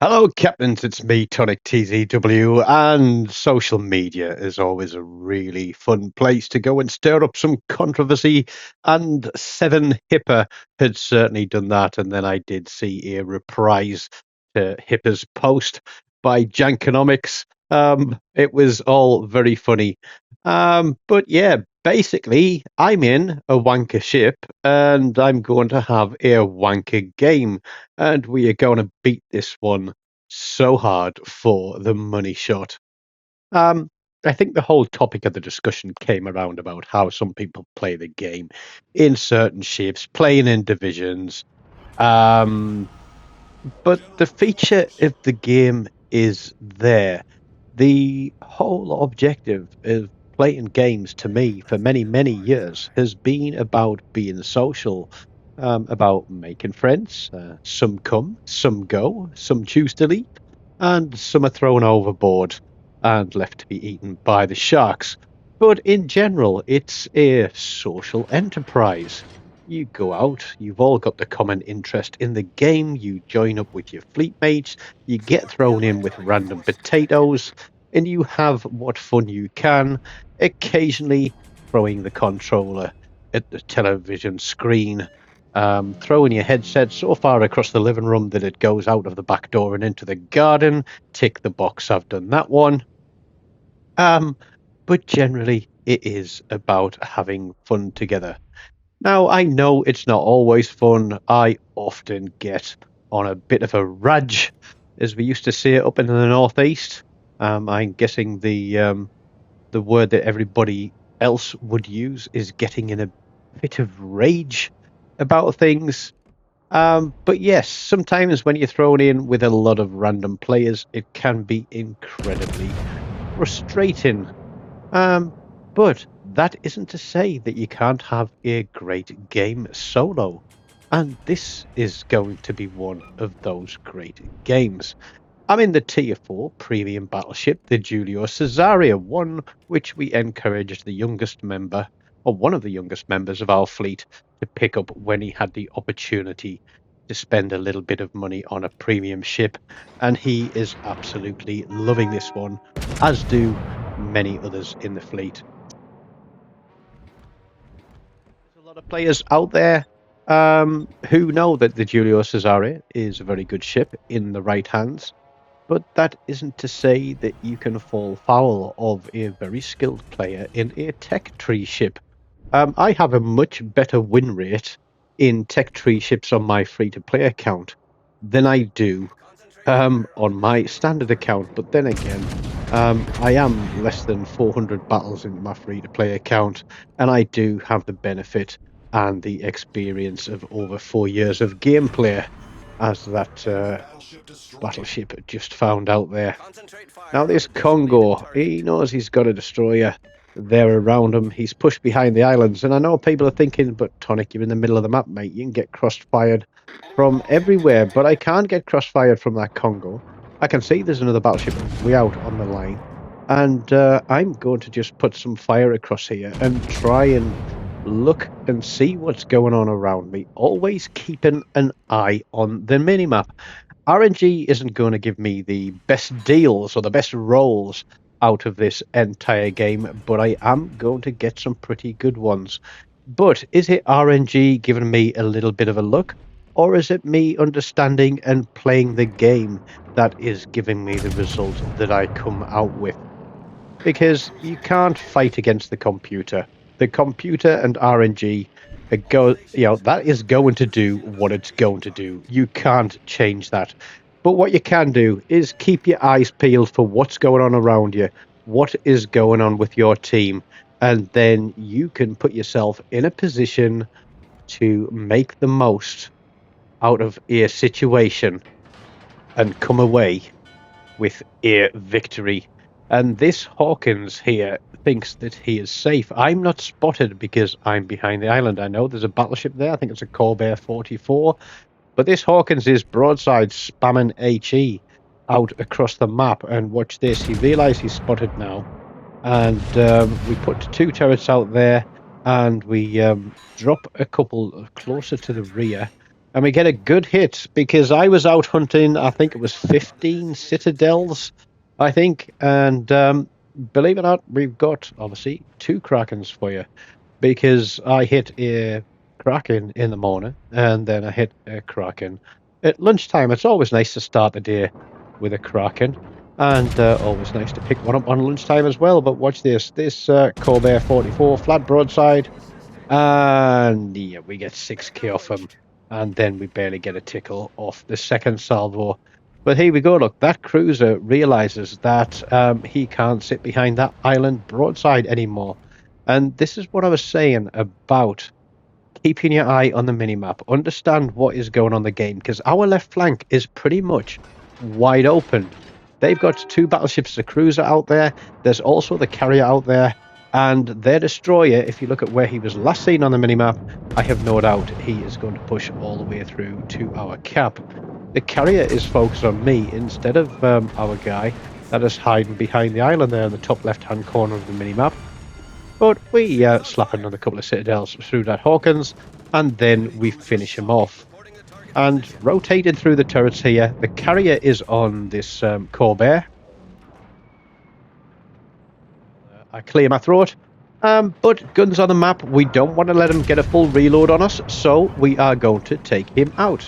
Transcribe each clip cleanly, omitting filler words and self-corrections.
Hello, Captains. It's me, TONIK TZW, and social media is always a really fun place to go and stir up some controversy. And Seven Hipper had certainly done that. And then I did see a reprise to Hipper's post by Jankonomics. It was all very funny. But yeah, basically, I'm in a Wanchor ship and I'm going to have a wanker game, and we are going to beat this one so hard for the money shot. Um, I think the whole topic of the discussion came around about how some people play the game in certain ships, playing in divisions. Um, but the feature of the game is there. The whole objective of playing games to me for many, many years has been about being social, about making friends. Some come, some go, some choose to leave, and some are thrown overboard and left to be eaten by the sharks. But in general, it's a social enterprise. You go out, you've all got the common interest in the game, you join up with your fleet mates, you get thrown in with random potatoes, and you have what fun you can, occasionally throwing the controller at the television screen, throwing your headset so far across the living room that it goes out of the back door and into the garden. Tick the box, I've done that one. Um, but generally, it is about having fun together. Now, I know it's not always fun. I often get on a bit of a rage, as we used to say up in the northeast. I'm guessing the word that everybody else would use is getting in a bit of rage about things. But yes, sometimes when you're thrown in with a lot of random players, it can be incredibly frustrating. Um, but that isn't to say that you can't have a great game solo. And this is going to be one of those great games. I'm in the Tier 4 premium battleship, the Giulio Caesarea, one which we encouraged the youngest member, or one of the youngest members of our fleet, to pick up when he had the opportunity to spend a little bit of money on a premium ship. And he is absolutely loving this one, as do many others in the fleet. There's a lot of players out there who know that the Giulio Caesarea is a very good ship in the right hands. But that isn't to say that you can fall foul of a very skilled player in a tech tree ship. I have a much better win rate in tech tree ships on my free-to-play account than I do on my standard account. But then again, I am less than 400 battles in my free-to-play account, and I do have the benefit and the experience of over 4 years of gameplay, as that battleship just found out there. Now this Congo, he knows he's got a destroyer there around him. He's pushed behind the islands, and I know people are thinking, but TONIK, you're in the middle of the map, mate. You can get cross-fired from everywhere, but I can't get cross-fired from that Congo. I can see there's another battleship way out on the line, and I'm going to just put some fire across here and try and look and see what's going on around me, always keeping an eye on the minimap. RNG isn't going to give me the best deals or the best rolls out of this entire game, but I am going to get some pretty good ones. But is it RNG giving me a little bit of a look, or is it me understanding and playing the game that is giving me the result that I come out with? Because you can't fight against the computer. The computer and RNG that is going to do what it's going to do. You can't change that. But what you can do is keep your eyes peeled for what's going on around you, what is going on with your team, and then you can put yourself in a position to make the most out of a situation and come away with a victory. And this Hawkins here thinks that he is safe. I'm not spotted because I'm behind the island. I know there's a battleship there. I think it's a Corvair 44. But this Hawkins is broadside spamming HE out across the map. And watch this. He realised he's spotted now. And we put 2 turrets out there. And we drop a couple closer to the rear. and we get a good hit because I was out hunting, I think it was 15 citadels, I think, and believe it or not, we've got obviously 2 Krakens for you because I hit a Kraken in the morning and then I hit a Kraken at lunchtime. It's always nice to start the day with a Kraken and always nice to pick one up on lunchtime as well. But watch this Corvair 44 flat broadside, and yeah, we get 6k off him, and then we barely get a tickle off the second salvo. But here we go. Look, that cruiser realizes that he can't sit behind that island broadside anymore. And this is what I was saying about keeping your eye on the minimap. Understand what is going on in the game, because our left flank is pretty much wide open. They've got 2 battleships, the cruiser out there. There's also the carrier out there. And their destroyer, if you look at where he was last seen on the minimap, I have no doubt he is going to push all the way through to our cap. The carrier is focused on me instead of our guy that is hiding behind the island there in the top left-hand corner of the minimap. But we slap another couple of citadels through that Hawkins, and then we finish him off. And rotated through the turrets here, the carrier is on this Corvair. I clear my throat. But guns on the map, we don't want to let him get a full reload on us, so we are going to take him out.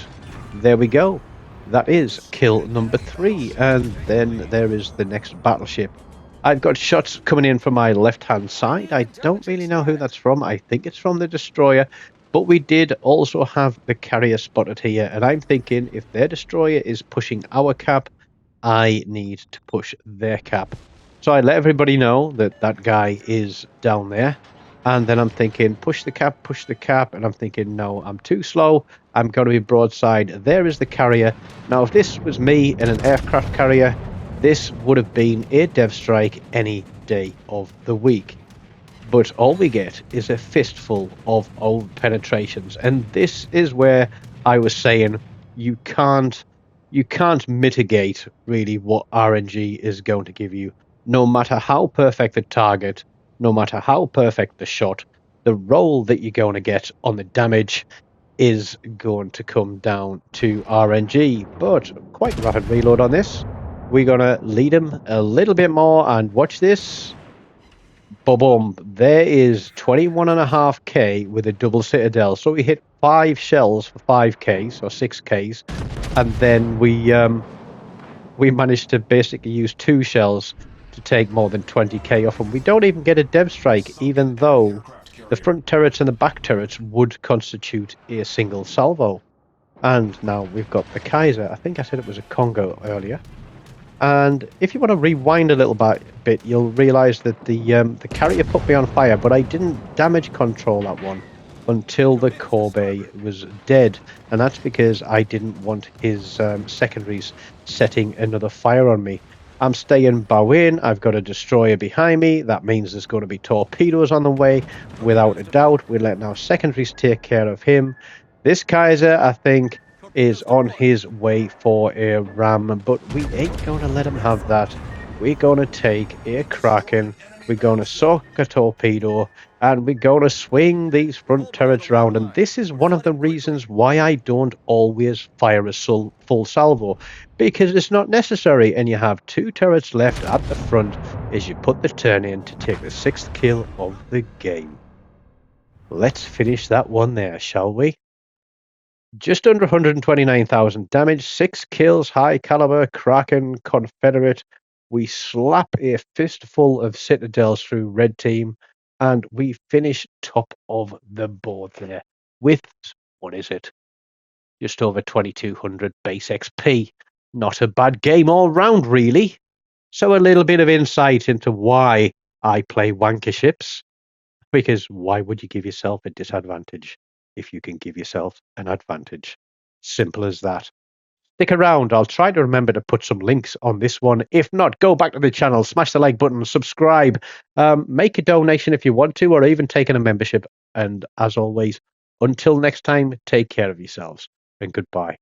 There we go. That is kill number 3, and then there is the next battleship. I've got shots coming in from my left-hand side. I don't really know who that's from. I think it's from the destroyer. But we did also have the carrier spotted here. And I'm thinking if their destroyer is pushing our cap, I need to push their cap. So I let everybody know that that guy is down there. And then I'm thinking, push the cap. And I'm thinking, no, I'm too slow. I'm going to be broadside. There is the carrier. Now, if this was me in an aircraft carrier, this would have been a dev strike any day of the week. But all we get is a fistful of old penetrations. And this is where I was saying you can't mitigate really what RNG is going to give you. No matter how perfect the target, no matter how perfect the shot, the roll that you're going to get on the damage is going to come down to RNG. But quite rapid reload on this. We're going to lead him a little bit more, and watch this. Boom. There is 21.5k with a double citadel. So we hit 5 shells for 5k, or 6ks, and then we managed to basically use 2 shells to take more than 20k off them. We don't even get a dev strike, even though the front turrets and the back turrets would constitute a single salvo. And now we've got the Kaiser. I think I said it was a Congo earlier. And if you want to rewind a little bit, you'll realise that the carrier put me on fire, but I didn't damage control that one until the Corvair was dead. And that's because I didn't want his secondaries setting another fire on me. I'm staying bow in. I've got a destroyer behind me. That means there's going to be torpedoes on the way, without a doubt. We're letting our secondaries take care of him. This Kaiser, I think, is on his way for a ram, but we ain't going to let him have that. We're going to take a Kraken, we're going to soak a torpedo, and we're going to swing these front turrets round. And this is one of the reasons why I don't always fire a full salvo, because it's not necessary, and you have 2 turrets left at the front as you put the turn in to take the 6th kill of the game. Let's finish that one there, shall we? Just under 129,000 damage, 6 kills, high caliber, Kraken, Confederate. We slap a fistful of citadels through red team, and we finish top of the board there with, what is it? Just over 2,200 base XP. Not a bad game all round, really. So a little bit of insight into why I play Wanchor Ships. Because why would you give yourself a disadvantage if you can give yourself an advantage? Simple as that. Stick around. I'll try to remember to put some links on this one. If not, go back to the channel, smash the like button, subscribe, make a donation if you want to, or even take in a membership. And as always, until next time, take care of yourselves and goodbye.